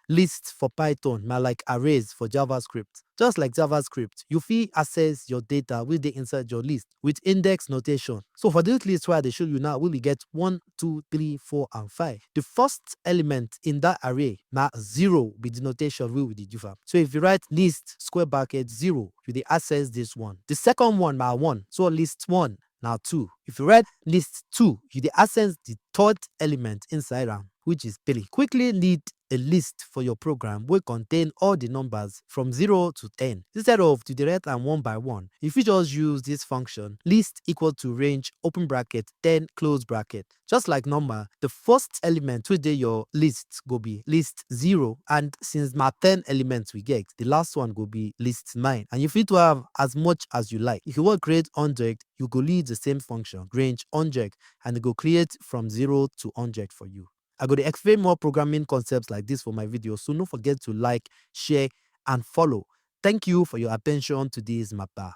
list for Python, na like arrays for JavaScript. Just like JavaScript, you fit access your data wey dey inside your list with index notation. So for this list wey I dey show you now, we will get 1, 2, 3, 4, and 5. The first element in that array na 0 be the notation wey we dey give am. So if you write list square bracket 0, you dey access this one. The second one na 1, so list 1 na 2. If you write list 2, you dey access the third element inside am, which is 3. Quickly lead a list for your program wey contain all the numbers from 0 to 10. Instead of to dey write am one by one, you fit just use this function list equal to range open bracket 10 close bracket. Just like normal, the first element wey dey your list go be list 0, and since na 10 elements we get, the last one go be list 9. And you fit to have as much as you like. If you want create 100, you go lead the same function range 100, and it go create from 0 to 100 for you. I go to explain more programming concepts like this for my videos, so don't forget to like, share, and follow. Thank you for your attention to this mapper.